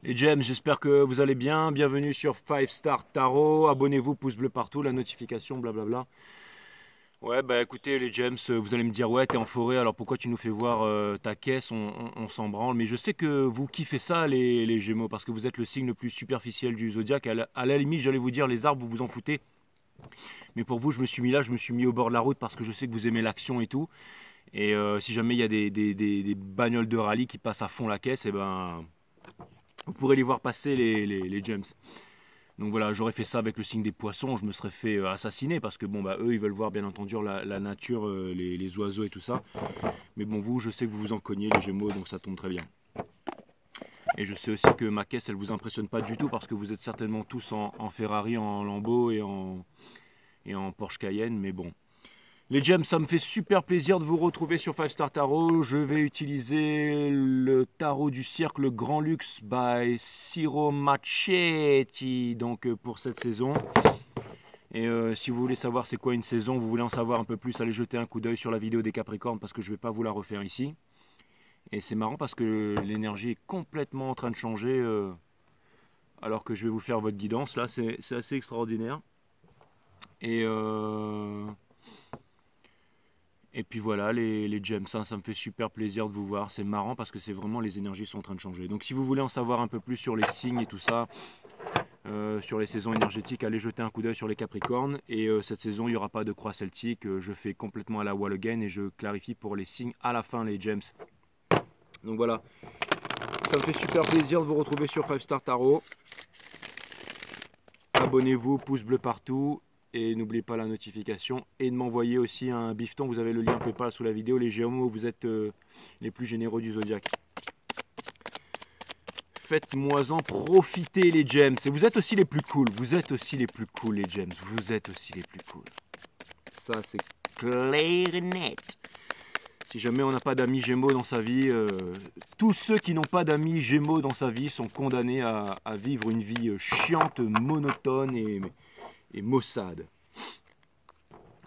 Les gems, j'espère que vous allez bien. Bienvenue sur 5 Star Tarot. Abonnez-vous, pouce bleu partout, la notification, blablabla. Ouais, bah écoutez, les gems, vous allez me dire, ouais, t'es en forêt, alors pourquoi tu nous fais voir ta caisse, on s'en branle. Mais je sais que vous kiffez ça, les Gémeaux, parce que vous êtes le signe le plus superficiel du zodiaque. À la limite, j'allais vous dire, les arbres, vous vous en foutez. Mais pour vous, je me suis mis là, je me suis mis au bord de la route parce que je sais que vous aimez l'action et tout. Et si jamais il y a des bagnoles de rallye qui passent à fond la caisse, et ben, vous pourrez les voir passer, les gems. Donc voilà, j'aurais fait ça avec le signe des poissons, je me serais fait assassiner parce que bon bah eux ils veulent voir bien entendu la nature, les oiseaux et tout ça. Mais bon vous, je sais que vous vous en cognez les Gémeaux, donc ça tombe très bien. Et je sais aussi que ma caisse elle vous impressionne pas du tout parce que vous êtes certainement tous en Ferrari, en Lambo et en Porsche Cayenne, mais bon. Les gems, ça me fait super plaisir de vous retrouver sur 5 Star Tarot. Je vais utiliser le tarot du cirque, le Grand Luxe by Ciro Macchetti, donc pour cette saison. Et si vous voulez savoir c'est quoi une saison, vous voulez en savoir un peu plus, allez jeter un coup d'œil sur la vidéo des Capricornes parce que je ne vais pas vous la refaire ici. Et c'est marrant parce que l'énergie est complètement en train de changer alors que je vais vous faire votre guidance. Là, c'est assez extraordinaire. Et... Et puis voilà, les gems, ça me fait super plaisir de vous voir. C'est marrant parce que c'est vraiment les énergies sont en train de changer. Donc si vous voulez en savoir un peu plus sur les signes et tout ça, sur les saisons énergétiques, allez jeter un coup d'œil sur les Capricornes. Et cette saison, il n'y aura pas de croix celtique. Je fais complètement à la wall again et je clarifie pour les signes à la fin, les gems. Donc voilà, ça me fait super plaisir de vous retrouver sur 5 Star Tarot. Abonnez-vous, pouce bleu partout. Et n'oubliez pas la notification et de m'envoyer aussi un bifton. Vous avez le lien PayPal sous la vidéo. Les Gémeaux, vous êtes les plus généreux du zodiaque. Faites-moi-en profiter les gems. Et vous êtes aussi les plus cool. Vous êtes aussi les plus cool les gems. Vous êtes aussi les plus cool. Ça c'est clair et net. Si jamais on n'a pas d'amis Gémeaux dans sa vie, tous ceux qui n'ont pas d'amis Gémeaux dans sa vie sont condamnés à vivre une vie chiante, monotone et maussade.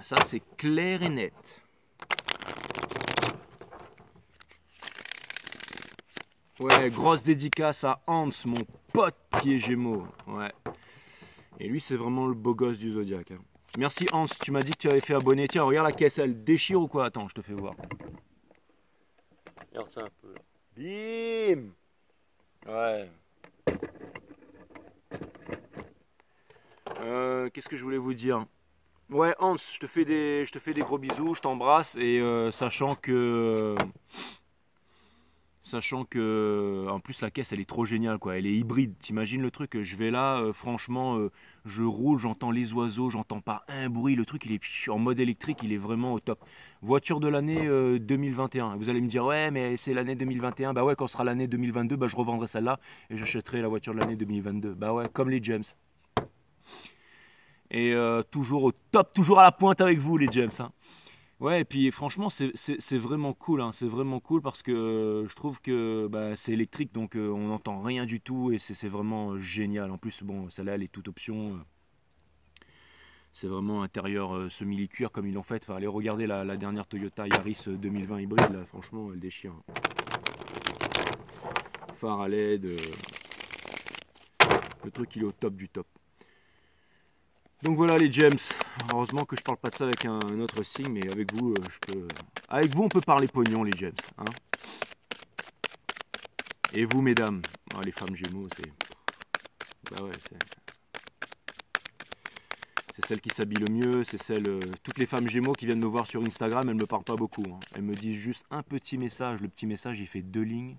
Ça c'est clair et net. Ouais, grosse dédicace à Hans, mon pote qui est Gémeaux. Ouais. Et lui c'est vraiment le beau gosse du zodiaque. Hein. Merci Hans, tu m'as dit que tu avais fait abonner. Tiens, regarde la caisse, elle déchire ou quoi? Attends, je te fais voir. Regarde ça un peu. Bim. Ouais. Qu'est-ce que je voulais vous dire? Ouais, Hans, je te fais des gros bisous, je t'embrasse et sachant que en plus la caisse elle est trop géniale quoi, elle est hybride. T'imagines le truc? Je vais là, franchement, je roule, j'entends les oiseaux, j'entends pas un bruit. Le truc il est en mode électrique, il est vraiment au top. Voiture de l'année 2021. Vous allez me dire ouais mais c'est l'année 2021. Bah ouais quand sera l'année 2022, bah je revendrai celle-là et j'achèterai la voiture de l'année 2022. Bah ouais comme les James. Et toujours au top, toujours à la pointe avec vous les James. Hein. Ouais, et puis franchement, c'est vraiment cool. Hein, c'est vraiment cool parce que je trouve que bah, c'est électrique, donc on n'entend rien du tout et c'est vraiment génial. En plus, bon, celle-là, elle est toute option. C'est vraiment intérieur semi-cuir comme ils l'ont fait. Enfin, allez regarder la dernière Toyota Yaris 2020 hybride, là, franchement, elle déchire. Phare à LED, le truc, il est au top du top. Donc voilà les gems, heureusement que je parle pas de ça avec un autre signe, mais avec vous, avec vous on peut parler pognon les gems. Hein. Et vous mesdames, les femmes gémeaux, bah ouais, c'est celle qui s'habille le mieux, c'est celle, toutes les femmes gémeaux qui viennent me voir sur Instagram, elles me parlent pas beaucoup. Hein. Elles me disent juste un petit message, le petit message il fait 2 lignes.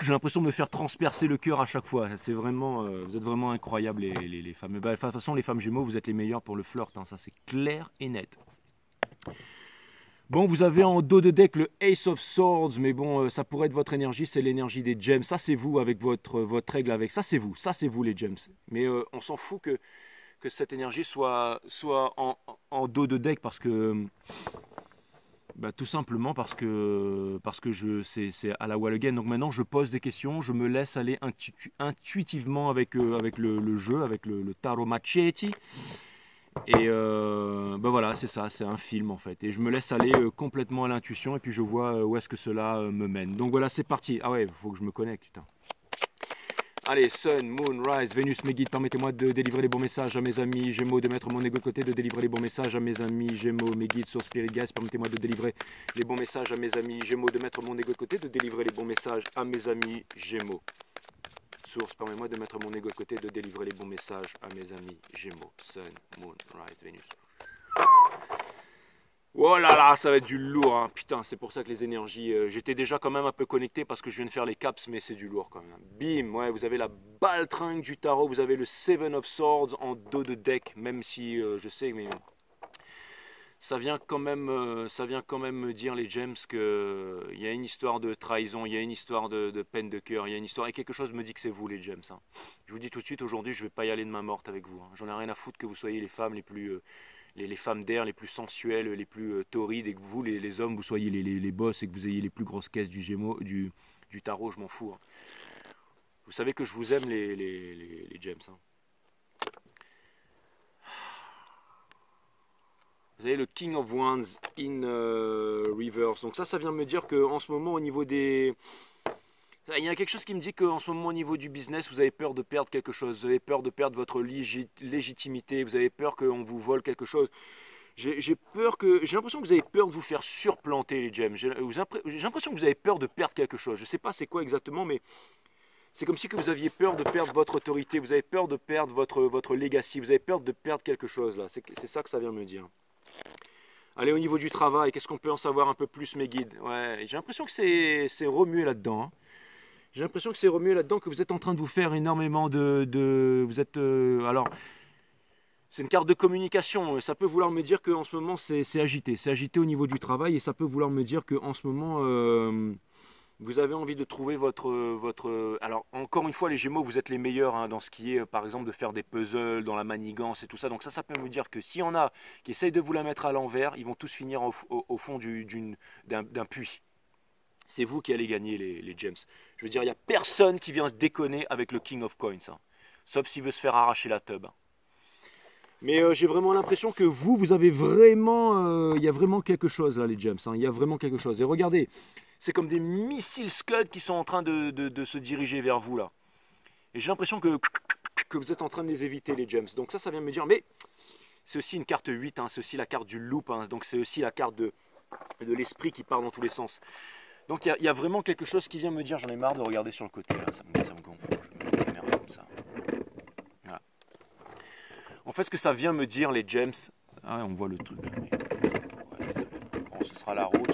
J'ai l'impression de me faire transpercer le cœur à chaque fois. C'est vraiment, vous êtes vraiment incroyables les femmes. Bah, de toute façon, les femmes Gémeaux, vous êtes les meilleurs pour le flirt. Hein, ça, c'est clair et net. Bon, vous avez en dos de deck le Ace of Swords, mais bon, ça pourrait être votre énergie, c'est l'énergie des gems. Ça, c'est vous avec votre règle avec. Ça, c'est vous les gems. Mais on s'en fout que cette énergie soit en dos de deck parce que. Bah, tout simplement parce que c'est à la wall again. Donc maintenant je pose des questions, je me laisse aller intuitivement avec le jeu, avec le tarot Macchetti. Et ben voilà, c'est ça, c'est un film en fait. Et je me laisse aller complètement à l'intuition et puis je vois où est-ce que cela me mène. Donc voilà, c'est parti. Ah ouais, il faut que je me connecte, putain. Allez, Sun, Moon, Rise, Vénus, mes guides, permettez-moi de délivrer les bons messages à mes amis Gémeaux, de mettre mon ego de côté, de délivrer les bons messages à mes amis Gémeaux, mes guides, Source Spirit Guides, permettez-moi de délivrer les bons messages à mes amis Gémeaux, de mettre mon ego de côté, de délivrer les bons messages à mes amis Gémeaux. Source, permettez-moi de mettre mon ego de côté, de délivrer les bons messages à mes amis Gémeaux, Sun, Moon, Rise, Vénus. Oh là là, ça va être du lourd, hein. Putain, c'est pour ça que les énergies... j'étais déjà quand même un peu connecté parce que je viens de faire les caps, mais c'est du lourd quand même. Bim, ouais, vous avez la baltringue du tarot, vous avez le Seven of Swords en dos de deck, même si je sais, mais ça vient quand même me dire, les gems, que il y a une histoire de trahison, il y a une histoire de peine de cœur, il y a une histoire... Et quelque chose me dit que c'est vous, les gems, hein. Je vous dis tout de suite, aujourd'hui, je vais pas y aller de main morte avec vous, hein. J'en ai rien à foutre que vous soyez les femmes les plus... les femmes d'air les plus sensuelles, les plus torrides, et que vous, les hommes, vous soyez les boss et que vous ayez les plus grosses caisses du tarot, je m'en fous, hein. Vous savez que je vous aime, les gems, hein. Vous avez le King of Wands in reverse. Donc ça vient me dire qu'en ce moment, au niveau des... Il y a quelque chose qui me dit qu'en ce moment, au niveau du business, vous avez peur de perdre quelque chose. Vous avez peur de perdre votre légitimité. Vous avez peur qu'on vous vole quelque chose. J'ai l'impression que vous avez peur de vous faire surplanter, les gems. J'ai l'impression que vous avez peur de perdre quelque chose. Je ne sais pas c'est quoi exactement, mais c'est comme si que vous aviez peur de perdre votre autorité. Vous avez peur de perdre votre legacy. Vous avez peur de perdre quelque chose là. C'est ça que ça vient me dire. Allez, au niveau du travail, qu'est-ce qu'on peut en savoir un peu plus, mes guides? Ouais, j'ai l'impression que c'est remué là-dedans, hein. J'ai l'impression que c'est remué là-dedans, que vous êtes en train de vous faire énormément vous êtes... alors, c'est une carte de communication. Ça peut vouloir me dire qu'en ce moment, c'est agité. C'est agité au niveau du travail. Et ça peut vouloir me dire qu'en ce moment, vous avez envie de trouver votre... Alors, encore une fois, les Gémeaux, vous êtes les meilleurs, hein, dans ce qui est, par exemple, de faire des puzzles, dans la manigance et tout ça. Donc ça peut me dire que s'il y en a qui essayent de vous la mettre à l'envers, ils vont tous finir au fond d'un puits. C'est vous qui allez gagner, les gems. Je veux dire, il n'y a personne qui vient déconner avec le King of Coins, hein. Sauf s'il veut se faire arracher la tub. Mais j'ai vraiment l'impression que vous avez vraiment... il y a vraiment quelque chose là, les gems, hein. Il y a vraiment quelque chose. Et regardez, c'est comme des missiles Scud qui sont en train de se diriger vers vous là. Et j'ai l'impression que vous êtes en train de les éviter, les gems. Donc ça vient me dire... Mais c'est aussi une carte 8, hein, c'est aussi la carte du loop, hein, donc c'est aussi la carte de l'esprit qui part dans tous les sens. Donc il y a vraiment quelque chose qui vient me dire, j'en ai marre de regarder sur le côté, là, ça me gonfle, je me mets des merdes comme ça. Voilà. En fait, ce que ça vient me dire, les gems, ah, on voit le truc, là, mais... ouais, bon, ce sera la route,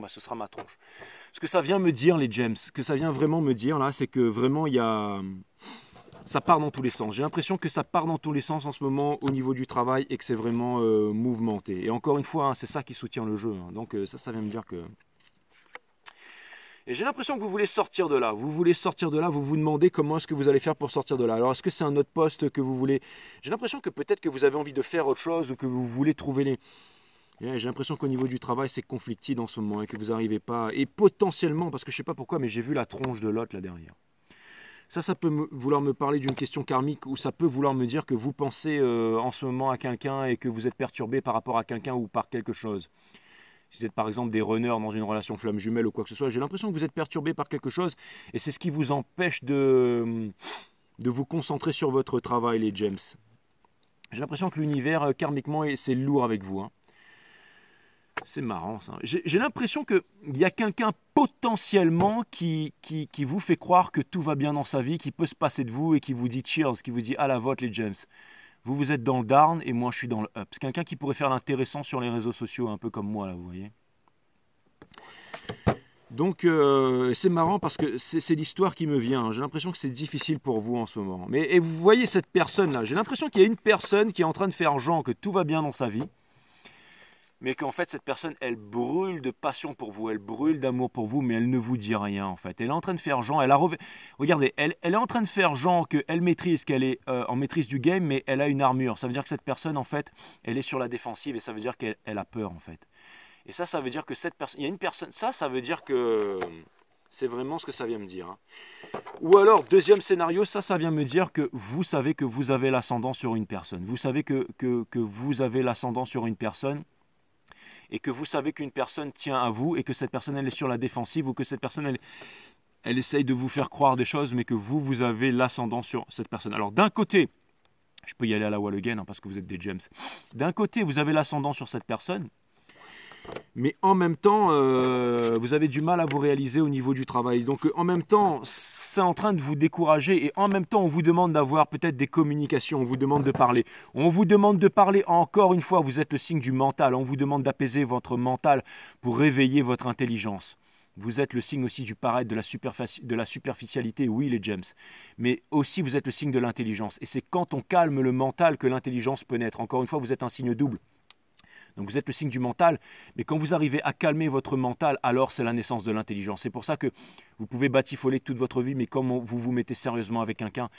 ce sera ma tronche. Ce que ça vient me dire, les gems, ce que ça vient vraiment me dire, là, c'est que vraiment, ça part dans tous les sens. J'ai l'impression que ça part dans tous les sens en ce moment au niveau du travail et que c'est vraiment mouvementé. Et encore une fois, hein, c'est ça qui soutient le jeu, hein. Donc ça vient me dire que... Et j'ai l'impression que vous voulez sortir de là. Vous voulez sortir de là, vous vous demandez comment est-ce que vous allez faire pour sortir de là. Alors est-ce que c'est un autre poste que vous voulez... J'ai l'impression que peut-être que vous avez envie de faire autre chose ou que vous voulez trouver les... J'ai l'impression qu'au niveau du travail, c'est conflictide en ce moment et que vous n'arrivez pas... Et potentiellement, parce que je ne sais pas pourquoi, mais j'ai vu la tronche de l'autre là derrière. Ça peut vouloir me parler d'une question karmique ou ça peut vouloir me dire que vous pensez en ce moment à quelqu'un et que vous êtes perturbé par rapport à quelqu'un ou par quelque chose. Si vous êtes par exemple des runners dans une relation flamme jumelle ou quoi que ce soit, j'ai l'impression que vous êtes perturbé par quelque chose et c'est ce qui vous empêche de vous concentrer sur votre travail, les gems. J'ai l'impression que l'univers, karmiquement, c'est lourd avec vous, hein. C'est marrant ça. J'ai l'impression qu'il y a quelqu'un potentiellement qui vous fait croire que tout va bien dans sa vie, qui peut se passer de vous et qui vous dit cheers, qui vous dit à la vôtre les gems. Vous êtes dans le down et moi je suis dans le up. C'est quelqu'un qui pourrait faire l'intéressant sur les réseaux sociaux, un peu comme moi là, vous voyez. Donc c'est marrant parce que c'est l'histoire qui me vient. J'ai l'impression que c'est difficile pour vous en ce moment. Et vous voyez cette personne là, j'ai l'impression qu'il y a une personne qui est en train de faire genre que tout va bien dans sa vie. Mais qu'en fait, cette personne, elle brûle de passion pour vous, elle brûle d'amour pour vous, mais elle ne vous dit rien, en fait. Elle est en train de faire genre, regardez, elle est en train de faire genre qu'elle maîtrise, qu'elle est en maîtrise du game, mais elle a une armure. Ça veut dire que cette personne, en fait, elle est sur la défensive, et ça veut dire qu'elle a peur, en fait. Et ça veut dire que cette personne, il y a une personne, ça veut dire que C'est vraiment ce que ça vient me dire. Hein. Ou alors, deuxième scénario, ça vient me dire que vous savez que vous avez l'ascendant sur une personne. Vous savez que vous avez l'ascendant sur une personne et que vous savez qu'une personne tient à vous et que cette personne, elle est sur la défensive ou que cette personne, elle essaye de vous faire croire des choses, mais que vous avez l'ascendant sur cette personne. Alors, d'un côté, je peux y aller à la wall again hein, parce que vous êtes des gems. D'un côté, vous avez l'ascendant sur cette personne, mais en même temps, vous avez du mal à vous réaliser au niveau du travail. Donc, en même temps, c'est en train de vous décourager et en même temps, on vous demande d'avoir peut-être des communications, on vous demande de parler. On vous demande de parler encore une fois, vous êtes le signe du mental. On vous demande d'apaiser votre mental pour réveiller votre intelligence. Vous êtes le signe aussi du paraître, de la superficialité, oui les gems. Mais aussi vous êtes le signe de l'intelligence. Et c'est quand on calme le mental que l'intelligence peut naître. Encore une fois, vous êtes un signe double. Donc vous êtes le signe du mental, mais quand vous arrivez à calmer votre mental, alors c'est la naissance de l'intelligence. C'est pour ça que vous pouvez batifoler toute votre vie, mais quand vous vous mettez sérieusement avec quelqu'un,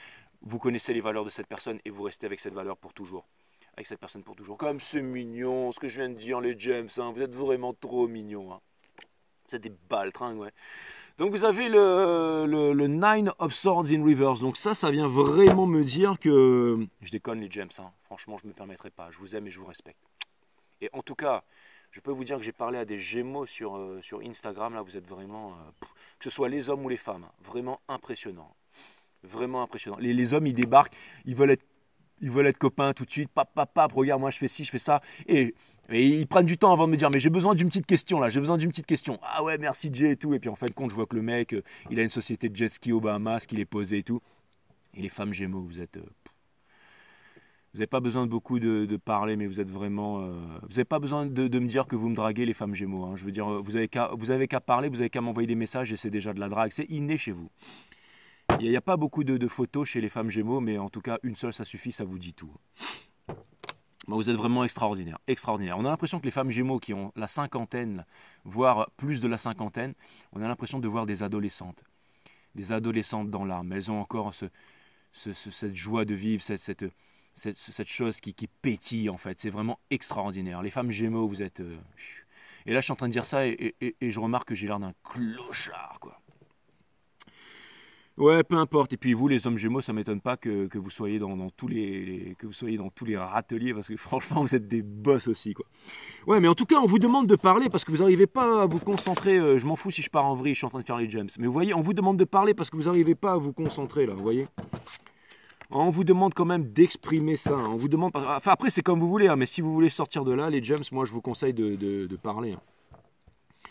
vous connaissez les valeurs de cette personne et vous restez avec cette valeur pour toujours. Avec cette personne pour toujours. Comme c'est mignon, ce que je viens de dire les gems, hein, vous êtes vraiment trop mignons. Hein. C'est des baltringues, ouais. Donc vous avez le Nine of Swords in Reverse. Donc ça vient vraiment me dire que... Je déconne les gems, hein. Franchement je ne me permettrai pas. Je vous aime et je vous respecte. Et en tout cas, je peux vous dire que j'ai parlé à des Gémeaux sur Instagram. Là, vous êtes vraiment, que ce soit les hommes ou les femmes, vraiment impressionnant. Vraiment impressionnant. Les hommes, ils débarquent, ils veulent être copains tout de suite. Pap, regarde, moi je fais ci, je fais ça. Et ils prennent du temps avant de me dire, mais j'ai besoin d'une petite question là, j'ai besoin d'une petite question. Ah ouais, merci Jay et tout. Et puis en fin de compte, je vois que le mec, il a une société de jet ski aux Bahamas, qu'il est posé et tout. Et les femmes Gémeaux, vous êtes... Vous n'avez pas besoin de beaucoup de parler, mais vous êtes vraiment... vous n'avez pas besoin de me dire que vous me draguez, les femmes Gémeaux. Hein. Je veux dire, vous avez qu'à parler, vous avez qu'à m'envoyer des messages et c'est déjà de la drague. C'est inné chez vous. Il n'y a pas beaucoup de photos chez les femmes Gémeaux, mais en tout cas, une seule, ça suffit, ça vous dit tout. Bon, vous êtes vraiment extraordinaire, extraordinaire. On a l'impression que les femmes Gémeaux qui ont la cinquantaine, voire plus de la cinquantaine, on a l'impression de voir des adolescentes dans l'âme. Elles ont encore cette joie de vivre, cette chose qui pétille en fait, c'est vraiment extraordinaire. Les femmes Gémeaux, vous êtes... Et là je suis en train de dire ça et je remarque que j'ai l'air d'un clochard quoi. Ouais, peu importe. Et puis vous les hommes Gémeaux, ça m'étonne pas que vous soyez dans tous les râteliers parce que franchement vous êtes des boss aussi quoi. Ouais, mais en tout cas on vous demande de parler parce que vous n'arrivez pas à vous concentrer. Je m'en fous si je pars en vrille, je suis en train de faire les gems. Mais vous voyez, on vous demande de parler parce que vous n'arrivez pas à vous concentrer là, vous voyez. On vous demande quand même d'exprimer ça. On vous demande, enfin après c'est comme vous voulez, hein, mais si vous voulez sortir de là, les gems, moi je vous conseille de parler. Hein.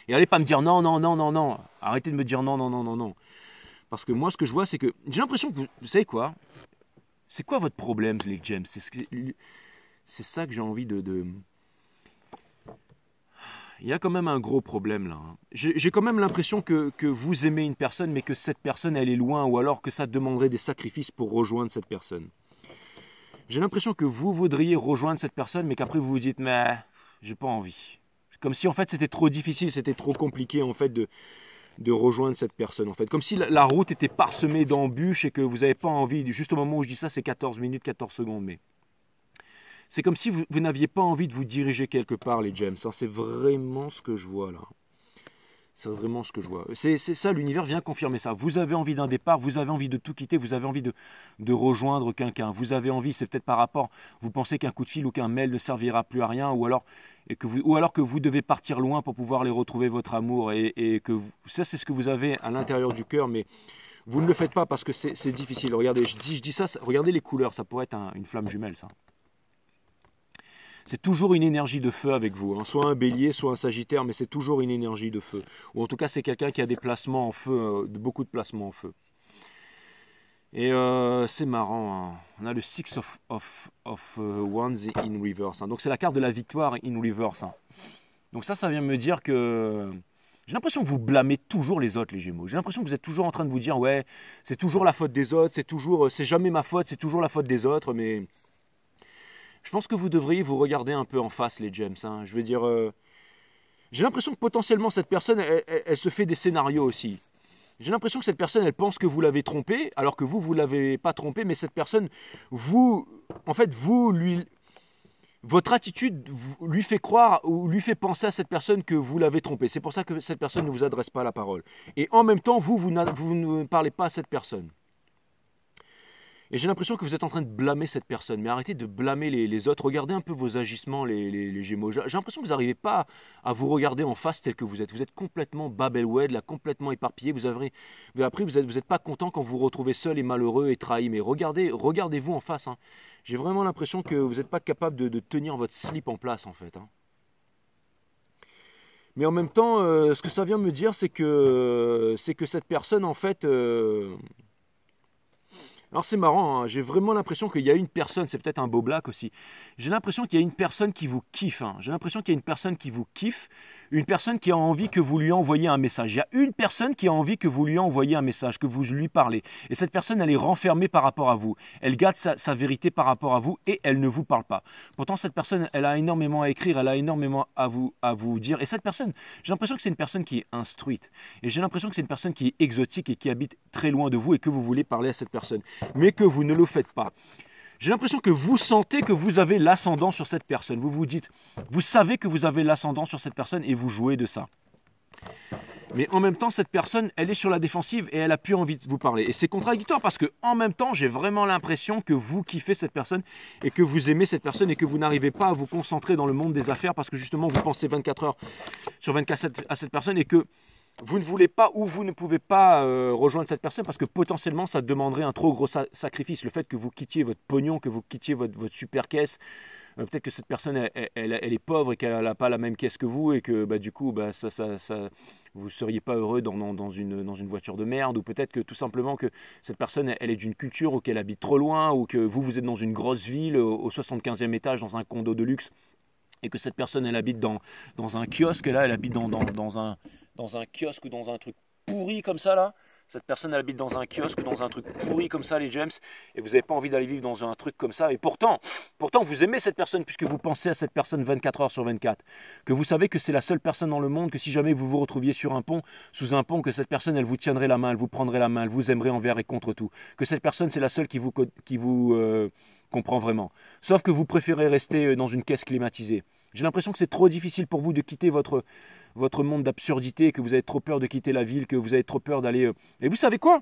Et allez pas me dire non, non, non, non, non. Arrêtez de me dire non, non, non, non, non. Parce que moi ce que je vois c'est que j'ai l'impression que vous savez quoi? C'est quoi votre problème les gems? C'est ça que j'ai envie de... Il y a quand même un gros problème là. Hein. J'ai quand même l'impression que vous aimez une personne, mais que cette personne elle est loin, ou alors que ça demanderait des sacrifices pour rejoindre cette personne. J'ai l'impression que vous voudriez rejoindre cette personne, mais qu'après vous vous dites, mais j'ai pas envie. Comme si en fait c'était trop difficile, c'était trop compliqué en fait de rejoindre cette personne en fait. Comme si la route était parsemée d'embûches et que vous n'avez pas envie, juste au moment où je dis ça c'est 14 minutes, 14 secondes, mais... C'est comme si vous n'aviez pas envie de vous diriger quelque part, les gems. C'est vraiment ce que je vois là. C'est vraiment ce que je vois. C'est ça, l'univers vient confirmer ça. Vous avez envie d'un départ, vous avez envie de tout quitter, vous avez envie de rejoindre quelqu'un. Vous avez envie, c'est peut-être par rapport, vous pensez qu'un coup de fil ou qu'un mail ne servira plus à rien, ou alors que vous devez partir loin pour pouvoir les retrouver votre amour. Et que ça, c'est ce que vous avez à l'intérieur du cœur, mais vous ne le faites pas parce que c'est difficile. Regardez, je dis ça, regardez les couleurs, ça pourrait être une flamme jumelle, ça. C'est toujours une énergie de feu avec vous, hein. Soit un bélier, soit un sagittaire, mais c'est toujours une énergie de feu. Ou en tout cas, c'est quelqu'un qui a des placements en feu, beaucoup de placements en feu. Et c'est marrant, hein. On a le Six of Wands in Reverse. Hein. Donc c'est la carte de la victoire in Reverse. Hein. Donc ça vient me dire que... J'ai l'impression que vous blâmez toujours les autres, les Gémeaux. J'ai l'impression que vous êtes toujours en train de vous dire, ouais, c'est toujours la faute des autres, c'est jamais ma faute, c'est toujours la faute des autres, mais... Je pense que vous devriez vous regarder un peu en face, les gems. Hein. Je veux dire, j'ai l'impression que potentiellement cette personne, elle se fait des scénarios aussi. J'ai l'impression que cette personne, elle pense que vous l'avez trompée, alors que vous ne l'avez pas trompée, mais cette personne, vous votre attitude lui fait croire ou lui fait penser à cette personne que vous l'avez trompé. C'est pour ça que cette personne ne vous adresse pas la parole. Et en même temps, vous ne parlez pas à cette personne. Et j'ai l'impression que vous êtes en train de blâmer cette personne. Mais arrêtez de blâmer les autres. Regardez un peu vos agissements, les Gémeaux. J'ai l'impression que vous n'arrivez pas à vous regarder en face tel que vous êtes. Vous êtes complètement babelwed, là, complètement éparpillé. Après, vous n'êtes pas content quand vous vous retrouvez seul et malheureux et trahi. Mais regardez-vous en face. Hein. J'ai vraiment l'impression que vous n'êtes pas capable de tenir votre slip en place, en fait. Hein. Mais en même temps, ce que ça vient me dire, c'est que cette personne, en fait... Alors c'est marrant, hein, j'ai vraiment l'impression qu'il y a une personne, c'est peut-être un beau black aussi, j'ai l'impression qu'il y a une personne qui vous kiffe, hein. J'ai l'impression qu'il y a une personne qui vous kiffe, une personne qui a envie que vous lui envoyiez un message. Il y a une personne qui a envie que vous lui envoyiez un message, que vous lui parlez. Et cette personne, elle est renfermée par rapport à vous. Elle garde sa vérité par rapport à vous et elle ne vous parle pas. Pourtant, cette personne, elle a énormément à écrire, elle a énormément à vous dire. Et cette personne, j'ai l'impression que c'est une personne qui est instruite. Et j'ai l'impression que c'est une personne qui est exotique et qui habite très loin de vous et que vous voulez parler à cette personne. Mais que vous ne le faites pas. J'ai l'impression que vous sentez que vous avez l'ascendant sur cette personne. Vous vous dites, vous savez que vous avez l'ascendant sur cette personne et vous jouez de ça. Mais en même temps, cette personne, elle est sur la défensive et elle a plus envie de vous parler. Et c'est contradictoire parce que en même temps, j'ai vraiment l'impression que vous kiffez cette personne et que vous aimez cette personne et que vous n'arrivez pas à vous concentrer dans le monde des affaires parce que justement, vous pensez 24 heures sur 24 à cette personne et que vous ne voulez pas ou vous ne pouvez pas rejoindre cette personne parce que potentiellement ça demanderait un trop gros sacrifice. Le fait que vous quittiez votre pognon, que vous quittiez votre super caisse, peut-être que cette personne elle est pauvre et qu'elle n'a pas la même caisse que vous et que du coup vous ne seriez pas heureux dans une voiture de merde, ou peut-être que tout simplement que cette personne elle est d'une culture ou qu'elle habite trop loin, ou que vous êtes dans une grosse ville au 75e étage dans un condo de luxe et que cette personne elle habite dans un kiosque, là elle habite dans un kiosque ou dans un truc pourri comme ça là. Cette personne elle habite dans un kiosque ou dans un truc pourri comme ça les James, et vous n'avez pas envie d'aller vivre dans un truc comme ça, et pourtant vous aimez cette personne puisque vous pensez à cette personne 24 heures sur 24, que vous savez que c'est la seule personne dans le monde, que si jamais vous vous retrouviez sur un pont, sous un pont, que cette personne elle vous tiendrait la main, elle vous prendrait la main, elle vous aimerait envers et contre tout, que cette personne c'est la seule qui vous comprend vraiment, sauf que vous préférez rester dans une caisse climatisée. J'ai l'impression que c'est trop difficile pour vous de quitter votre monde d'absurdité, que vous avez trop peur de quitter la ville, que vous avez trop peur d'aller... Et vous savez quoi?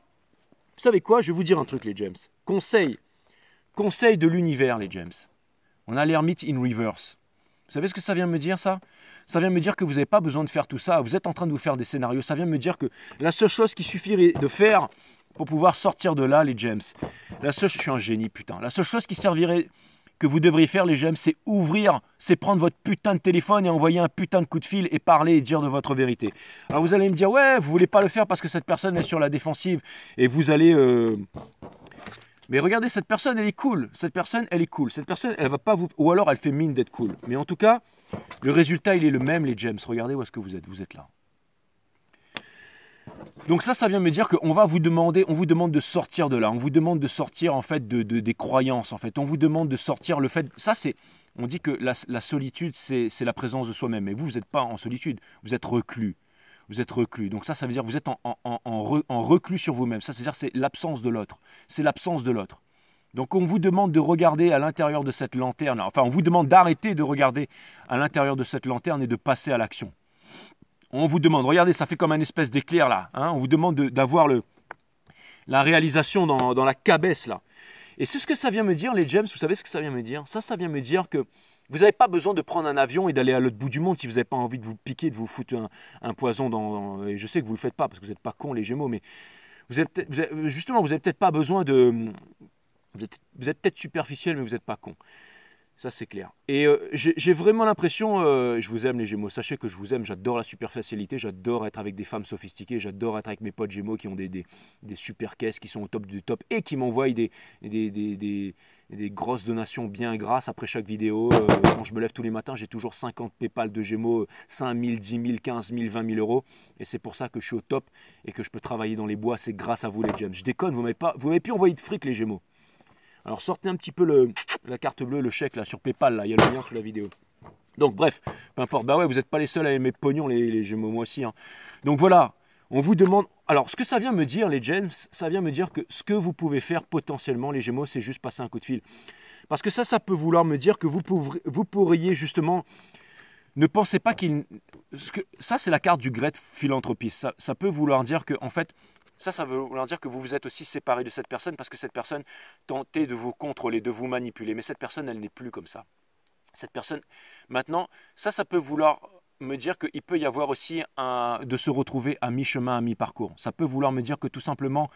Vous savez quoi? Je vais vous dire un truc, les James. Conseil de l'univers, les James. On a l'ermite in reverse. Vous savez ce que ça vient me dire, ça? Ça vient me dire que vous n'avez pas besoin de faire tout ça. Vous êtes en train de vous faire des scénarios. Ça vient me dire que la seule chose qui suffirait de faire pour pouvoir sortir de là, les James, je suis un génie, putain. La seule chose qui servirait... que vous devriez faire, les James, c'est prendre votre putain de téléphone et envoyer un putain de coup de fil et parler et dire de votre vérité. Alors vous allez me dire, ouais, vous voulez pas le faire parce que cette personne est sur la défensive et vous allez... Mais regardez, cette personne, elle est cool. Cette personne, elle va pas vous... Ou alors, elle fait mine d'être cool. Mais en tout cas, le résultat, il est le même, les James. Regardez où est-ce que vous êtes. Vous êtes là. Donc ça vient me dire qu'on va vous demander, on vous demande de sortir de là, on vous demande de sortir en fait des croyances en fait, on vous demande de sortir le fait, on dit que la solitude c'est la présence de soi-même, mais vous n'êtes pas en solitude, vous êtes reclus, donc ça veut dire que vous êtes en reclus sur vous-même, ça c'est-à-dire c'est l'absence de l'autre, donc on vous demande de regarder à l'intérieur de cette lanterne, enfin on vous demande d'arrêter de regarder à l'intérieur de cette lanterne et de passer à l'action. On vous demande, regardez, ça fait comme un espèce d'éclair là. Hein, on vous demande d'avoir la réalisation dans la cabesse là. Et c'est ce que ça vient me dire, les James. Vous savez ce que ça vient me dire? Ça vient me dire que vous n'avez pas besoin de prendre un avion et d'aller à l'autre bout du monde si vous n'avez pas envie de vous piquer, de vous foutre un poison dans... Et je sais que vous ne le faites pas parce que vous n'êtes pas cons, les Gémeaux, mais justement, vous n'avez peut-être pas besoin de... Vous êtes peut-être superficiel, mais vous n'êtes pas con. Ça, c'est clair. Et j'ai vraiment l'impression, je vous aime les Gémeaux, sachez que je vous aime, j'adore la superficialité, j'adore être avec des femmes sophistiquées, j'adore être avec mes potes Gémeaux qui ont des super caisses, qui sont au top du top et qui m'envoient des grosses donations bien grasses après chaque vidéo. Quand je me lève tous les matins, j'ai toujours 50 PayPal de Gémeaux, 5 000, 10 000, 15 000, 20 000 euros. Et c'est pour ça que je suis au top et que je peux travailler dans les bois, c'est grâce à vous les James. Je déconne, vous m'avez plus envoyé de fric les Gémeaux. Alors sortez un petit peu la carte bleue, le chèque là sur PayPal, là, il y a le lien sous la vidéo. Donc bref, peu importe, bah ouais, vous n'êtes pas les seuls à aimer pognon les Gémeaux, moi aussi. Hein. Donc voilà, On vous demande... Alors, ce que ça vient me dire, les James, ça vient me dire que ce que vous pouvez faire potentiellement, les Gémeaux, c'est juste passer un coup de fil. Parce que ça peut vouloir me dire que vous pourriez justement... Ne pensez pas qu'il... Ça, c'est la carte du great philanthropiste. Ça peut vouloir dire que, en fait, ça veut vouloir dire que vous vous êtes aussi séparé de cette personne parce que cette personne tentait de vous contrôler, de vous manipuler. Mais cette personne, elle n'est plus comme ça. Cette personne, maintenant, ça peut vouloir me dire qu'il peut y avoir aussi de se retrouver à mi-chemin, à mi-parcours. Ça peut vouloir me dire que tout simplement,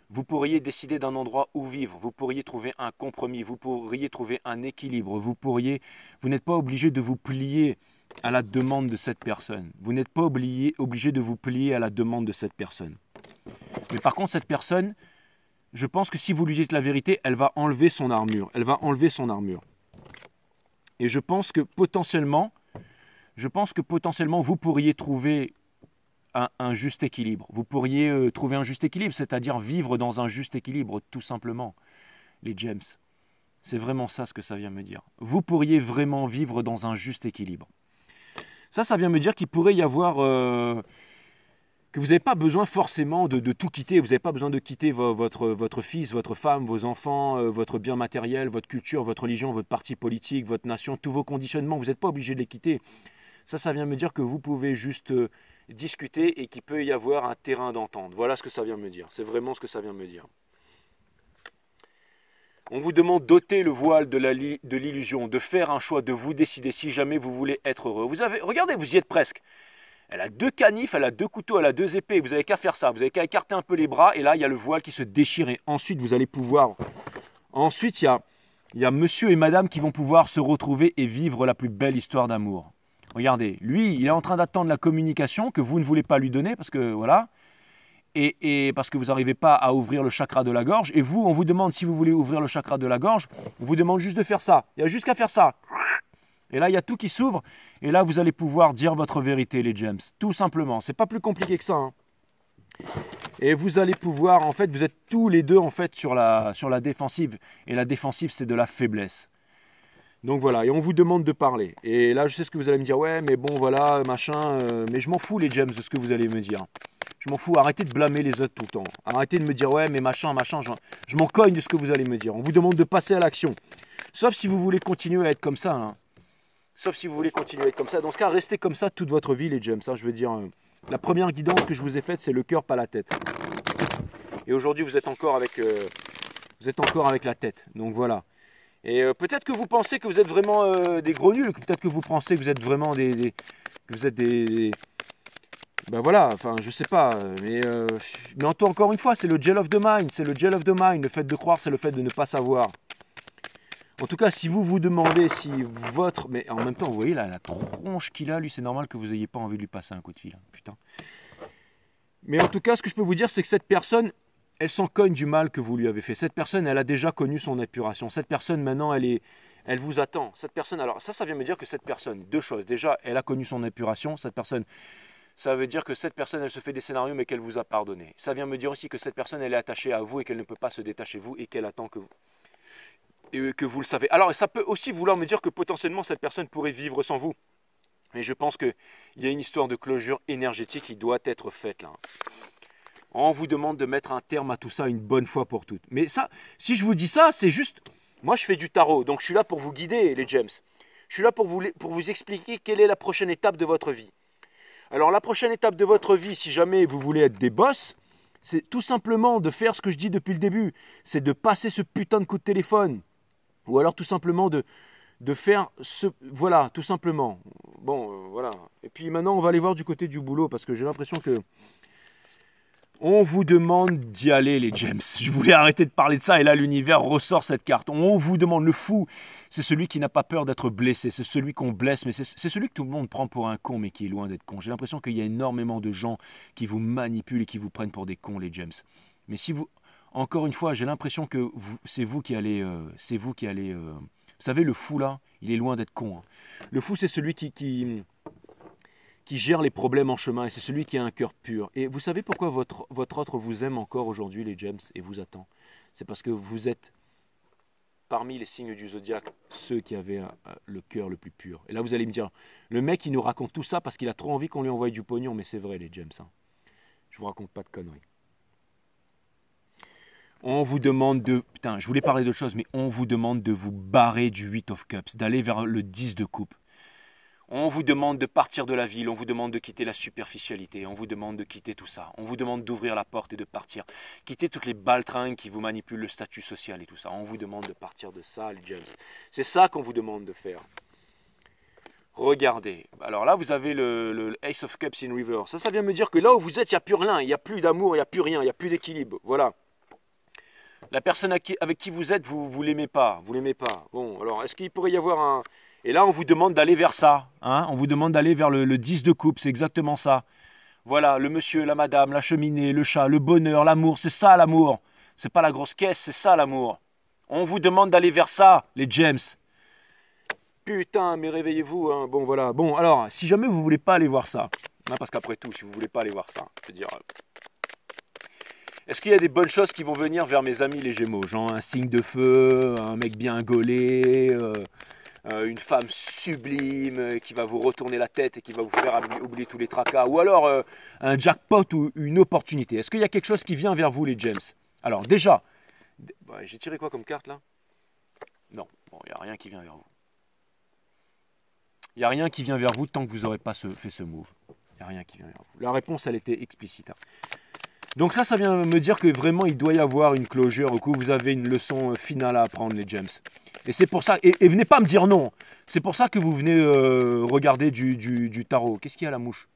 vous pourriez décider d'un endroit où vivre, vous pourriez trouver un compromis, vous pourriez trouver un équilibre, vous n'êtes pas obligé de vous plier à la demande de cette personne. Vous n'êtes pas obligé de vous plier à la demande de cette personne. Mais par contre, cette personne, je pense que si vous lui dites la vérité, elle va enlever son armure. Elle va enlever son armure. Et je pense que potentiellement, vous pourriez trouver un juste équilibre. Vous pourriez trouver un juste équilibre, c'est-à-dire vivre dans un juste équilibre, tout simplement, les James. C'est vraiment ça ce que ça vient me dire. Vous pourriez vraiment vivre dans un juste équilibre. Ça vient me dire qu'il pourrait y avoir... que vous n'avez pas besoin forcément de tout quitter. Vous n'avez pas besoin de quitter votre fils, votre femme, vos enfants, votre bien matériel, votre culture, votre religion, votre parti politique, votre nation, tous vos conditionnements. Vous n'êtes pas obligé de les quitter. Ça vient me dire que vous pouvez juste discuter et qu'il peut y avoir un terrain d'entente. Voilà ce que ça vient me dire. C'est vraiment ce que ça vient me dire. On vous demande d'ôter le voile de l'illusion, de faire un choix, de vous décider si jamais vous voulez être heureux. Regardez, vous y êtes presque. Elle a 2 canifs, elle a 2 couteaux, elle a 2 épées. Vous n'avez qu'à faire ça. Vous n'avez qu'à écarter un peu les bras. Et là, il y a le voile qui se déchire. Et ensuite, vous allez pouvoir... Ensuite, il y a monsieur et madame qui vont pouvoir se retrouver et vivre la plus belle histoire d'amour. Regardez, lui, il est en train d'attendre la communication que vous ne voulez pas lui donner parce que, voilà, et parce que vous n'arrivez pas à ouvrir le chakra de la gorge. Et vous, on vous demande si vous voulez ouvrir le chakra de la gorge, on vous demande juste de faire ça. Il y a juste qu'à faire ça. Et là, il y a tout qui s'ouvre. Et là, vous allez pouvoir dire votre vérité, les James. Tout simplement. C'est pas plus compliqué que ça. Hein. Et vous allez pouvoir, en fait, vous êtes tous les deux, en fait, sur la défensive. Et la défensive, c'est de la faiblesse. Donc voilà, et on vous demande de parler. Et là, je sais ce que vous allez me dire. Ouais, mais bon, voilà, machin. Mais je m'en fous, les James, de ce que vous allez me dire. Je m'en fous. Arrêtez de blâmer les autres tout le temps. Arrêtez de me dire, ouais, mais machin. Je m'en cogne de ce que vous allez me dire. On vous demande de passer à l'action. Sauf si vous voulez continuer à être comme ça. Hein. Sauf si vous voulez continuer à être comme ça. Dans ce cas, restez comme ça toute votre vie, les James. Ça, je veux dire, la première guidance que je vous ai faite, c'est le cœur, pas la tête. Et aujourd'hui, vous êtes encore avec la tête. Donc voilà. Et peut-être que vous pensez que vous êtes vraiment des gros nuls. Peut-être que vous pensez que vous êtes vraiment que vous êtes des... Ben voilà, enfin, je sais pas. Mais encore une fois, c'est le gel of the mind. C'est le gel of the mind. Le fait de croire, c'est le fait de ne pas savoir. En tout cas, si vous vous demandez si votre... Mais en même temps, vous voyez là, la tronche qu'il a, lui, c'est normal que vous n'ayez pas envie de lui passer un coup de fil. Hein, putain. Mais en tout cas, ce que je peux vous dire, c'est que cette personne, elle s'en cogne du mal que vous lui avez fait. Cette personne, elle a déjà connu son épuration. Cette personne, maintenant, elle vous attend. Cette personne, alors ça vient me dire que cette personne, 2 choses. Déjà, elle a connu son épuration. Cette personne, ça veut dire que cette personne, elle se fait des scénarios, mais qu'elle vous a pardonné. Ça vient me dire aussi que cette personne, elle est attachée à vous et qu'elle ne peut pas se détacher de vous et qu'elle attend que vous le savez. Alors, ça peut aussi vouloir me dire que potentiellement, cette personne pourrait vivre sans vous. Mais je pense qu'il y a une histoire de clôture énergétique qui doit être faite là. On vous demande de mettre un terme à tout ça une bonne fois pour toutes. Mais ça, si je vous dis ça, c'est juste... Moi, je fais du tarot, donc je suis là pour vous guider, les James. Je suis là pour vous expliquer quelle est la prochaine étape de votre vie. Alors, la prochaine étape de votre vie, si jamais vous voulez être des boss, c'est tout simplement de faire ce que je dis depuis le début. C'est de passer ce putain de coup de téléphone. Ou alors tout simplement de faire ce... Voilà, tout simplement. Bon, voilà. Et puis maintenant, on va aller voir du côté du boulot, parce que j'ai l'impression que... On vous demande d'y aller, les James. Je voulais arrêter de parler de ça, et là, l'univers ressort cette carte. On vous demande, le fou, c'est celui qui n'a pas peur d'être blessé. C'est celui qu'on blesse, mais c'est celui que tout le monde prend pour un con, mais qui est loin d'être con. J'ai l'impression qu'il y a énormément de gens qui vous manipulent et qui vous prennent pour des cons, les James. Mais si vous... Encore une fois, j'ai l'impression que c'est vous qui allez... Vous savez, le fou, là, il est loin d'être con. Hein. Le fou, c'est celui qui gère les problèmes en chemin, et c'est celui qui a un cœur pur. Et vous savez pourquoi votre autre vous aime encore aujourd'hui, les James, et vous attend? C'est parce que vous êtes, parmi les signes du zodiaque, ceux qui avaient le cœur le plus pur. Et là, vous allez me dire, le mec, il nous raconte tout ça parce qu'il a trop envie qu'on lui envoie du pognon, mais c'est vrai, les James. Hein. Je vous raconte pas de conneries. On vous demande de... Putain, je voulais parler d'autre chose, mais on vous demande de vous barrer du 8 of Cups, d'aller vers le 10 de coupe. On vous demande de partir de la ville, on vous demande de quitter la superficialité, on vous demande de quitter tout ça. On vous demande d'ouvrir la porte et de partir. Quitter toutes les baltringues qui vous manipulent le statut social et tout ça. On vous demande de partir de ça, les James. C'est ça qu'on vous demande de faire. Regardez. Alors là, vous avez le Ace of Cups in Reverse. Ça vient me dire que là où vous êtes, il n'y a plus rien. Il n'y a plus d'amour, il n'y a plus rien, il n'y a plus d'équilibre. Voilà. La personne avec qui vous êtes, vous ne l'aimez pas. Vous l'aimez pas. Bon, alors, est-ce qu'il pourrait y avoir un... Et là, on vous demande d'aller vers ça. Hein, on vous demande d'aller vers le 10 de coupe. C'est exactement ça. Voilà, le monsieur, la madame, la cheminée, le chat, le bonheur, l'amour. C'est ça, l'amour. C'est pas la grosse caisse, c'est ça, l'amour. On vous demande d'aller vers ça, les James. Putain, mais réveillez-vous. Hein. Bon, voilà. Bon, alors, si jamais vous voulez pas aller voir ça, hein, parce qu'après tout, si vous voulez pas aller voir ça, je veux dire... Est-ce qu'il y a des bonnes choses qui vont venir vers mes amis les Gémeaux? Genre un signe de feu, un mec bien gaulé, une femme sublime qui va vous retourner la tête et qui va vous faire oublier tous les tracas. Ou alors un jackpot ou une opportunité. Est-ce qu'il y a quelque chose qui vient vers vous les James? Alors déjà, j'ai tiré quoi comme carte là? Non, bon, il n'y a rien qui vient vers vous. Il n'y a rien qui vient vers vous tant que vous n'aurez pas fait ce move. Il n'y a rien qui vient vers vous. La réponse, elle était explicite. Hein. Donc ça vient me dire que vraiment il doit y avoir une closure au coup vous avez une leçon finale à apprendre les James. Et c'est pour ça, et venez pas me dire non, c'est pour ça que vous venez regarder du tarot. Qu'est-ce qu'il y a la mouche?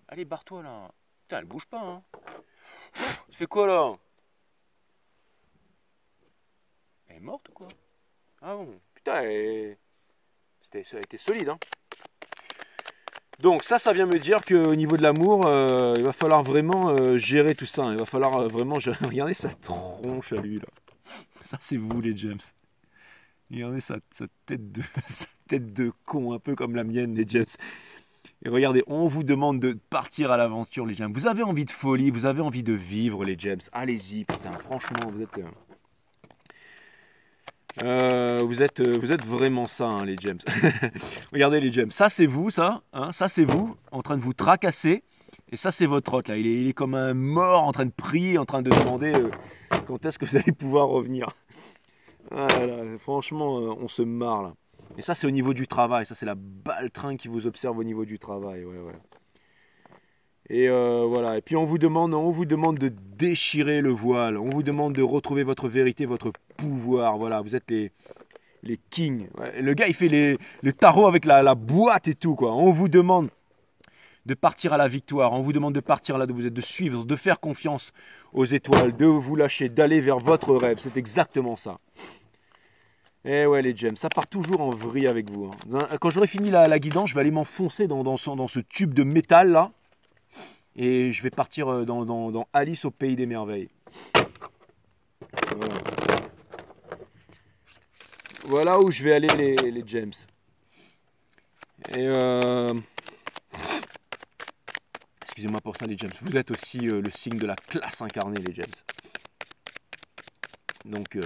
Allez barre-toi là. Putain elle bouge pas hein. Tu fais quoi là? Elle est morte ou quoi? Ah bon, putain ça a été solide hein. Donc ça vient me dire qu'au niveau de l'amour, il va falloir vraiment gérer tout ça. Il va falloir vraiment... Regardez sa tronche à lui là. Ça c'est vous les James. Regardez sa tête de con, un peu comme la mienne les James. Et regardez, on vous demande de partir à l'aventure les James. Vous avez envie de folie, vous avez envie de vivre les James. Allez-y, putain, franchement, vous êtes vraiment ça, hein, les James. Regardez les James. Ça, c'est vous, ça. Hein, ça, c'est vous, en train de vous tracasser. Et ça, c'est votre hôte, là. Il est comme un mort, en train de prier, en train de demander quand est-ce que vous allez pouvoir revenir. Ah, là, franchement, on se marre, là. Et ça, c'est au niveau du travail. Ça, c'est la baltringue qui vous observe au niveau du travail. Ouais, ouais. Et voilà. Et puis on vous demande de déchirer le voile. On vous demande de retrouver votre vérité, votre pouvoir. Voilà, vous êtes les kings. Ouais, le gars, il fait le tarot avec la boîte et tout, quoi. On vous demande de partir à la victoire. On vous demande de partir là où vous êtes, de suivre, de faire confiance aux étoiles, de vous lâcher, d'aller vers votre rêve. C'est exactement ça. Eh ouais, les James, ça part toujours en vrille avec vous. Hein. Quand j'aurai fini la guidance, je vais aller m'enfoncer dans ce tube de métal là. Et je vais partir dans Alice au pays des merveilles. Voilà. Voilà où je vais aller les James. Et excusez-moi pour ça les James. Vous êtes aussi le signe de la classe incarnée les James. Donc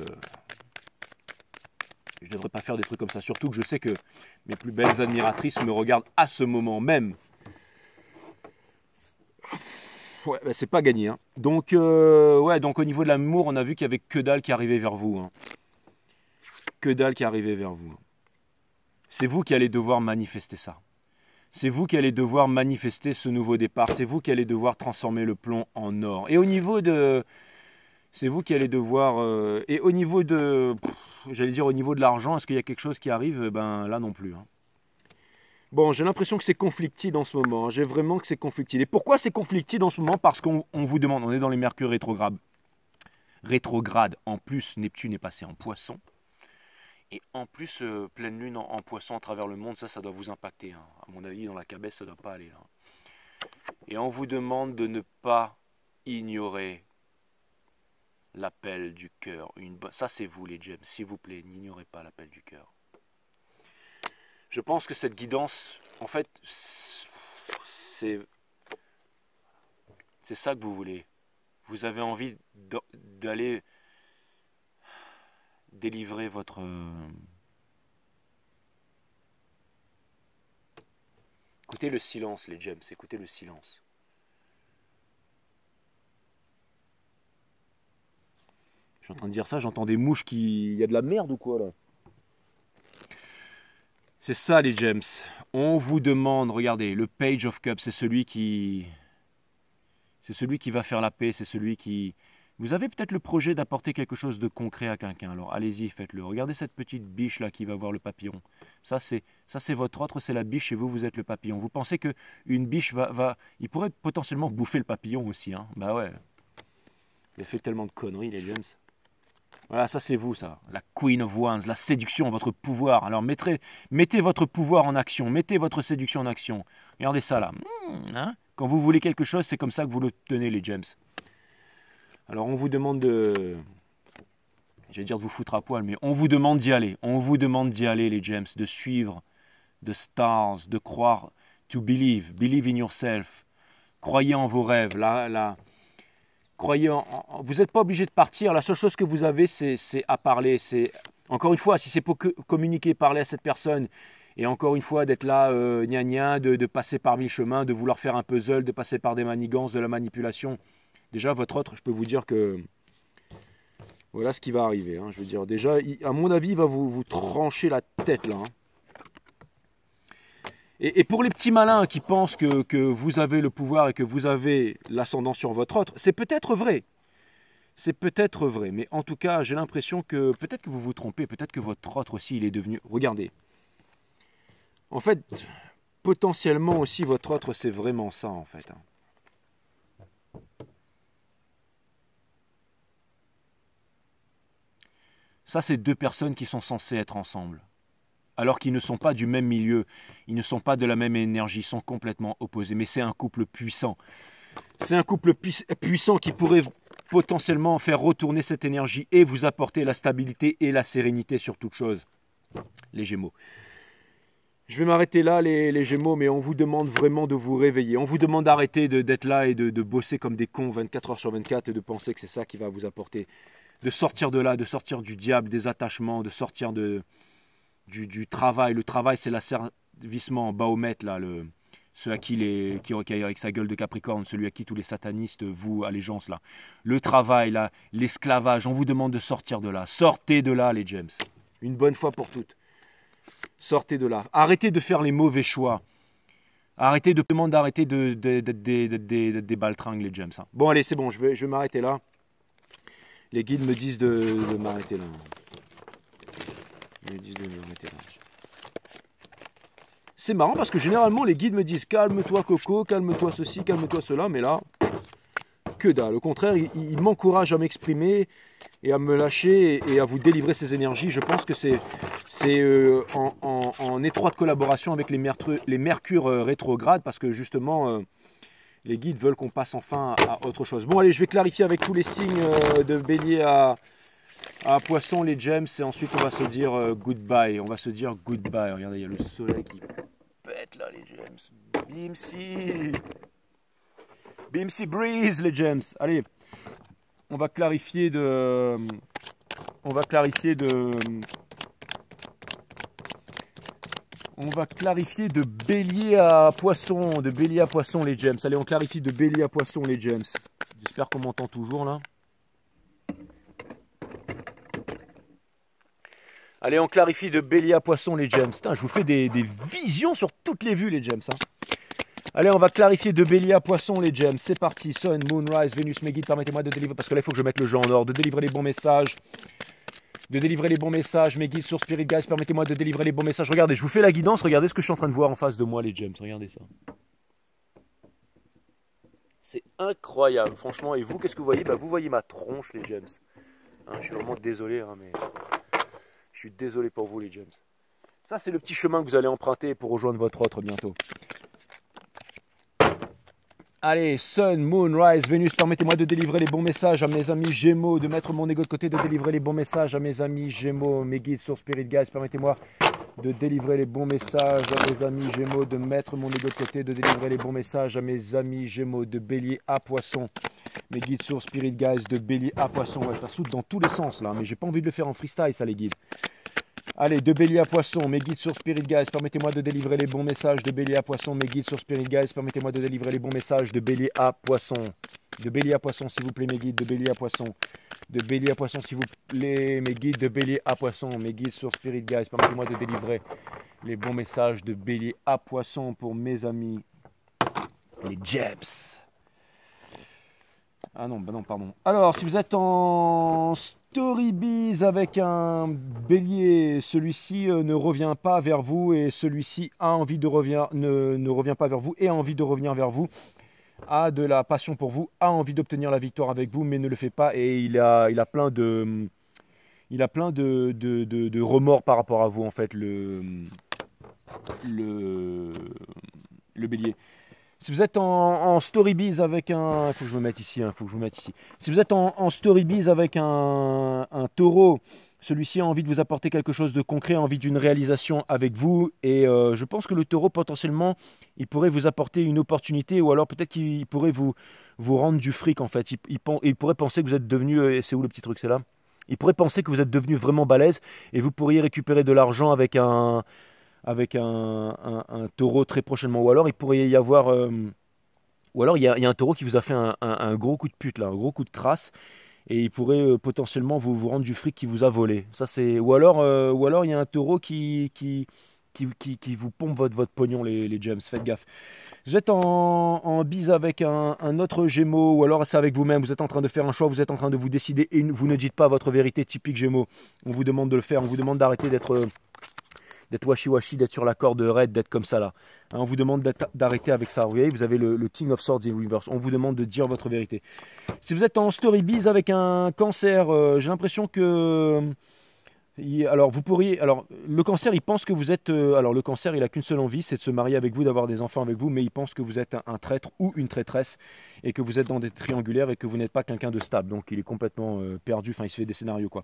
je ne devrais pas faire des trucs comme ça. Surtout que je sais que mes plus belles admiratrices me regardent à ce moment même. Ouais, bah c'est pas gagné. Hein. Donc, ouais, donc au niveau de l'amour, on a vu qu'il y avait que dalle qui arrivait vers vous. Hein. Que dalle qui arrivait vers vous. C'est vous qui allez devoir manifester ça. C'est vous qui allez devoir manifester ce nouveau départ. C'est vous qui allez devoir transformer le plomb en or. Et au niveau de... C'est vous qui allez devoir... et au niveau de... J'allais dire au niveau de l'argent, est-ce qu'il y a quelque chose qui arrive? Ben là non plus. Hein. Bon, j'ai l'impression que c'est conflictide en ce moment. Hein. J'ai vraiment que c'est conflictide. Et pourquoi c'est conflictide en ce moment? Parce qu'on vous demande, on est dans les mercures rétrogrades. Rétrograde. En plus, Neptune est passé en poisson. Et en plus, pleine lune en poisson à travers le monde, ça doit vous impacter. Hein. À mon avis, dans la cabesse, ça ne doit pas aller. Hein. Et on vous demande de ne pas ignorer l'appel du cœur. Ça, c'est vous, les James. S'il vous plaît, n'ignorez pas l'appel du cœur. Je pense que cette guidance, en fait, c'est ça que vous voulez. Vous avez envie d'aller délivrer votre... Écoutez le silence, les gems, écoutez le silence. Je suis en train de dire ça, j'entends des mouches qui... Il y a de la merde ou quoi, là? C'est ça, les gems. On vous demande, regardez, le Page of Cups, c'est celui qui... C'est celui qui va faire la paix, c'est celui qui... Vous avez peut-être le projet d'apporter quelque chose de concret à quelqu'un, alors allez-y, faites-le. Regardez cette petite biche là qui va voir le papillon. Ça c'est votre autre, c'est la biche et vous êtes le papillon. Vous pensez que une biche il pourrait potentiellement bouffer le papillon aussi, hein? Bah ouais. Il a fait tellement de conneries, les James. Voilà, ça c'est vous, ça. La Queen of Wands, la séduction, votre pouvoir. Alors mettez votre pouvoir en action, mettez votre séduction en action. Regardez ça là. Hein? Quand vous voulez quelque chose, c'est comme ça que vous l'obtenez, les James. Alors on vous demande de... J'allais dire de vous foutre à poil, mais on vous demande d'y aller. On vous demande d'y aller, les James, de suivre, de stars, de croire, to believe, believe in yourself. Croyez en vos rêves. Croyez vous n'êtes pas obligé de partir. La seule chose que vous avez, c'est à parler. Encore une fois, si c'est pour communiquer, parler à cette personne, et encore une fois, d'être là, gna gna, de passer par mille chemins, de vouloir faire un puzzle, de passer par des manigances, de la manipulation. Déjà, votre autre, je peux vous dire que voilà ce qui va arriver. Hein. Je veux dire, déjà, à mon avis, il va vous trancher la tête là. Hein. Et pour les petits malins qui pensent que vous avez le pouvoir et que vous avez l'ascendant sur votre autre, c'est peut-être vrai. C'est peut-être vrai. Mais en tout cas, j'ai l'impression que peut-être que vous vous trompez. Peut-être que votre autre aussi, il est devenu... Regardez. En fait, potentiellement aussi, votre autre, c'est vraiment ça, en fait. Hein. Ça, c'est deux personnes qui sont censées être ensemble. Alors qu'ils ne sont pas du même milieu, ils ne sont pas de la même énergie, ils sont complètement opposés. Mais c'est un couple puissant. C'est un couple puissant qui pourrait potentiellement faire retourner cette énergie et vous apporter la stabilité et la sérénité sur toute chose. Les Gémeaux. Je vais m'arrêter là, les Gémeaux, mais on vous demande vraiment de vous réveiller. On vous demande d'arrêter d'être là et de bosser comme des cons 24 heures sur 24 et de penser que c'est ça qui va vous apporter. De sortir de là, de sortir du diable, des attachements, de sortir du travail. Le travail, c'est l'asservissement, Bahomet, là, ceux à qui avec sa gueule de Capricorne, celui à qui tous les satanistes vouent allégeance, là. Le travail, là, l'esclavage, on vous demande de sortir de là. Sortez de là, les James. Une bonne fois pour toutes. Sortez de là. Arrêtez de faire les mauvais choix. Arrêtez de demander d'arrêter des baltringues, les James. Hein. Bon, allez, c'est bon, je vais m'arrêter là. Les guides me disent de m'arrêter là. Ils me disent de m'arrêter là. C'est marrant parce que généralement les guides me disent calme-toi Coco, calme-toi ceci, calme-toi cela, mais là, que dalle. Au contraire, ils m'encouragent à m'exprimer et à me lâcher et à vous délivrer ces énergies. Je pense que c'est en étroite collaboration avec les mercures rétrogrades parce que justement... les guides veulent qu'on passe enfin à autre chose. Bon, allez, je vais clarifier avec tous les signes de bélier à poisson, les gems, et ensuite on va se dire goodbye. On va se dire goodbye. Regardez, il y a le soleil qui pète là, les gems. Bimsi. Bimsi breeze, les gems. Allez, on va clarifier de... On va clarifier de bélier à poisson, les gems. Allez, on clarifie de bélier à poisson, les gems. J'espère qu'on m'entend toujours, là. Allez, on clarifie de bélier à poisson, les gems. Putain, je vous fais des visions sur toutes les vues, les gems. Hein. Allez, on va clarifier de bélier à poisson, les gems. C'est parti. Sun, Moon, Rise, Vénus, mes guides, permettez-moi de délivrer, parce que là, il faut que je mette le jeu en ordre, de délivrer les bons messages. De délivrer les bons messages, mes guides sur Spirit Guys, permettez-moi de délivrer les bons messages. Regardez, je vous fais la guidance, regardez ce que je suis en train de voir en face de moi, les gems, regardez ça. C'est incroyable, franchement, et vous, qu'est-ce que vous voyez? Bah, vous voyez ma tronche, les gems. Hein, je suis vraiment désolé, hein, mais je suis désolé pour vous, les gems. Ça, c'est le petit chemin que vous allez emprunter pour rejoindre votre autre bientôt. Allez, Sun, Moon, Rise, Vénus, permettez-moi de délivrer les bons messages à mes amis Gémeaux, de mettre mon ego de côté, de délivrer les bons messages à mes amis Gémeaux, mes guides sur Spirit Guys, permettez-moi de délivrer les bons messages à mes amis Gémeaux, de mettre mon ego de côté, de délivrer les bons messages à mes amis Gémeaux, de Bélier à Poisson, mes guides sur Spirit Guys, de Bélier à Poisson, ouais, ça saute dans tous les sens là, mais j'ai pas envie de le faire en freestyle ça les guides. Allez, de Bélier à Poisson, mes guides sur Spirit Guys, permettez-moi de délivrer les bons messages. De Bélier à Poisson, mes guides sur Spirit Guys, permettez-moi de délivrer les bons messages. De Bélier à Poisson. De Bélier à Poisson, s'il vous plaît, mes guides. De Bélier à Poisson. De Bélier à Poisson, s'il vous plaît, mes guides. De Bélier à Poisson, mes guides sur Spirit Guys, permettez-moi de délivrer les bons messages. De Bélier à Poisson pour mes amis, les Jebs. Ah non, bah non, pardon. Alors, si vous êtes en Storybiz avec un bélier, celui-ci ne revient pas vers vous et celui-ci a envie de revenir, ne revient pas vers vous et a envie de revenir vers vous, a de la passion pour vous, a envie d'obtenir la victoire avec vous, mais ne le fait pas et il a plein de remords par rapport à vous, en fait, le bélier. Si vous êtes en Storybiz avec un... Il faut que je me mette ici, faut que je me mette ici. Si vous êtes en Storybiz avec un taureau, celui-ci a envie de vous apporter quelque chose de concret, a envie d'une réalisation avec vous. Et je pense que le taureau, potentiellement, il pourrait vous apporter une opportunité ou alors peut-être qu'il pourrait vous rendre du fric, en fait. Il pourrait penser que vous êtes devenu... C'est où le petit truc? C'est là. Il pourrait penser que vous êtes devenu vraiment balèze et vous pourriez récupérer de l'argent avec un taureau très prochainement. Ou alors il pourrait y avoir ou alors il y a un taureau qui vous a fait un gros coup de pute là, un gros coup de crasse et il pourrait potentiellement vous rendre du fric qui vous a volé. Ça c'est ou alors il y a un taureau qui vous pompe votre pognon, les gems. Faites gaffe. Vous êtes en bise avec un autre Gémeaux, ou alors c'est avec vous-même, vous êtes en train de faire un choix, vous êtes en train de vous décider et vous ne dites pas votre vérité, typique Gémeaux. On vous demande de le faire, on vous demande d'arrêter d'être washi-washi, d'être sur la corde raide, d'être comme ça là. Hein, on vous demande d'arrêter avec ça. Vous voyez, vous avez le King of Swords in Reverse. On vous demande de dire votre vérité. Si vous êtes en Storybiz avec un cancer, j'ai l'impression que... Alors, le cancer, il pense que vous êtes... alors, le cancer, il n'a qu'une seule envie, c'est de se marier avec vous, d'avoir des enfants avec vous, mais il pense que vous êtes un traître ou une traîtresse et que vous êtes dans des triangulaires et que vous n'êtes pas quelqu'un de stable. Donc, il est complètement perdu, enfin, il se fait des scénarios, quoi.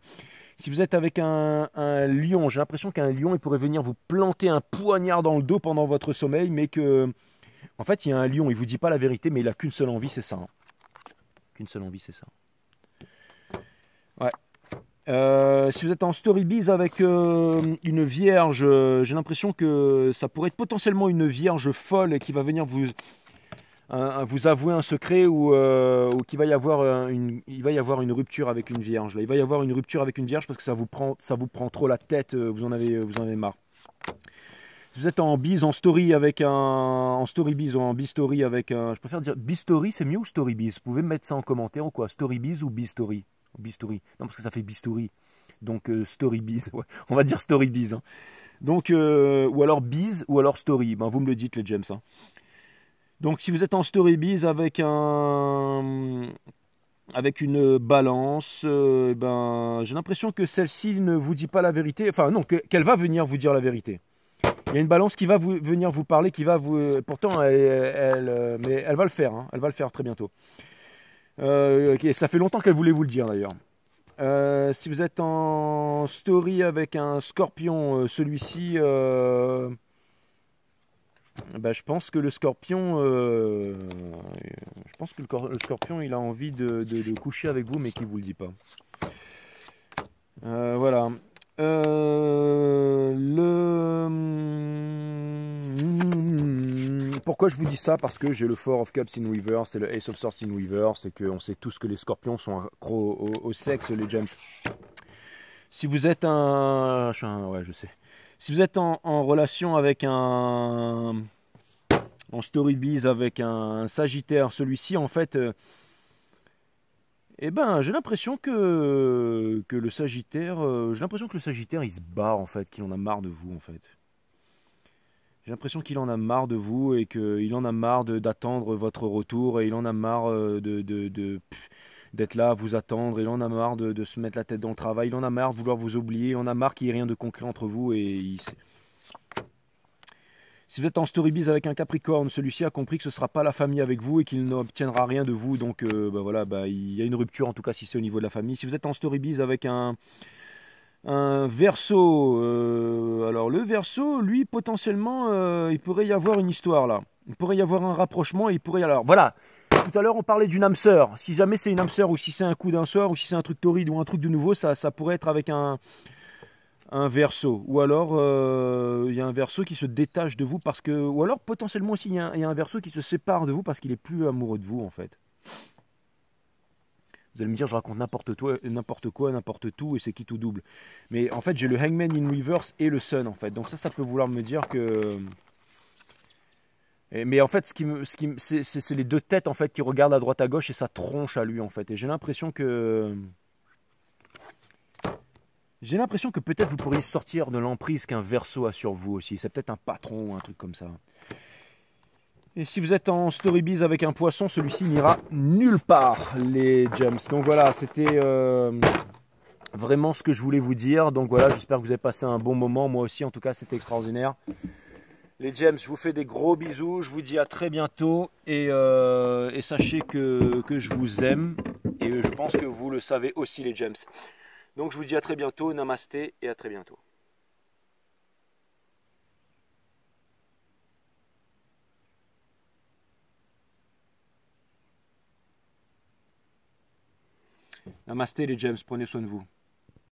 Si vous êtes avec un lion, j'ai l'impression qu'un lion, il pourrait venir vous planter un poignard dans le dos pendant votre sommeil, mais que... En fait, il y a un lion, il ne vous dit pas la vérité, mais il n'a qu'une seule envie, c'est ça. Hein. Qu'une seule envie, c'est ça. Ouais. Si vous êtes en Storybiz avec une vierge, j'ai l'impression que ça pourrait être potentiellement une vierge folle qui va venir vous avouer un secret ou qu'il va y avoir une rupture avec une vierge. Là. Il va y avoir une rupture avec une vierge parce que ça vous prend trop la tête, vous en avez marre. Si vous êtes en bise, en story avec en Storybiz ou en bistory avec un... Je préfère dire bistory, c'est mieux ou Storybiz? Vous pouvez me mettre ça en commentaire ou quoi? Storybiz ou bistory? Bistory. Non, parce que ça fait bistouri. Donc Storybiz. Ouais. On va dire Storybiz. Hein. Donc, ou alors biz ou alors story. Ben, vous me le dites, les gems. Hein. Donc, si vous êtes en Storybiz avec une balance, ben, j'ai l'impression que celle-ci ne vous dit pas la vérité. Enfin, non, qu'elle va venir vous dire la vérité. Il y a une balance qui va venir vous parler, qui va vous... Pourtant, mais elle va le faire. Hein. Elle va le faire très bientôt. Okay, ça fait longtemps qu'elle voulait vous le dire d'ailleurs. Si vous êtes en story avec un scorpion, celui-ci, je pense que le scorpion, le scorpion, il a envie de coucher avec vous, mais qu'il vous le dit pas. Voilà. Pourquoi je vous dis ça? Parce que j'ai le Four of Cups in Reverse et le Ace of Swords in Reverse et qu'on sait tous que les scorpions sont accros au sexe, les gems. Si vous êtes ouais, je sais. Si vous êtes en relation avec en Storybiz avec un Sagittaire, celui-ci en fait, j'ai l'impression que le Sagittaire, il se barre en fait, qu'il en a marre de vous en fait. J'ai l'impression qu'il en a marre de vous et qu'il en a marre d'attendre votre retour et il en a marre d'être là à vous attendre, il en a marre de se mettre la tête dans le travail, il en a marre de vouloir vous oublier, il en a marre qu'il n'y ait rien de concret entre vous et si vous êtes en Storybiz avec un Capricorne, celui-ci a compris que ce ne sera pas la famille avec vous et qu'il n'obtiendra rien de vous, donc il y a une rupture en tout cas si c'est au niveau de la famille. Si vous êtes en Storybiz avec un Verseau, alors le Verseau, lui, potentiellement, il pourrait y avoir une histoire là. Il pourrait y avoir un rapprochement et il pourrait y avoir... Voilà, tout à l'heure on parlait d'une âme sœur. Si jamais c'est une âme sœur ou si c'est un coup d'un soir ou si c'est un truc torride ou un truc de nouveau, ça pourrait être avec un un verso, ou alors il y a un verso qui se détache de vous parce que, ou alors potentiellement aussi il y a un verso qui se sépare de vous parce qu'il est plus amoureux de vous en fait. Vous allez me dire je raconte n'importe quoi, n'importe tout et c'est qui tout double. Mais en fait j'ai le Hangman in Reverse et le Sun en fait, donc ça peut vouloir me dire que... Mais en fait c'est les deux têtes en fait qui regardent à droite à gauche et ça tronche à lui en fait. Et j'ai l'impression que... J'ai l'impression que peut-être vous pourriez sortir de l'emprise qu'un verso a sur vous aussi. C'est peut-être un patron ou un truc comme ça. Et si vous êtes en storybiz avec un poisson, celui-ci n'ira nulle part, les gems. Donc voilà, c'était vraiment ce que je voulais vous dire. Donc voilà, j'espère que vous avez passé un bon moment. Moi aussi, en tout cas, c'était extraordinaire. Les gems, je vous fais des gros bisous. Je vous dis à très bientôt. Et sachez que je vous aime. Et je pense que vous le savez aussi, les gems. Donc je vous dis à très bientôt, namasté et à très bientôt. Namasté les gems, prenez soin de vous.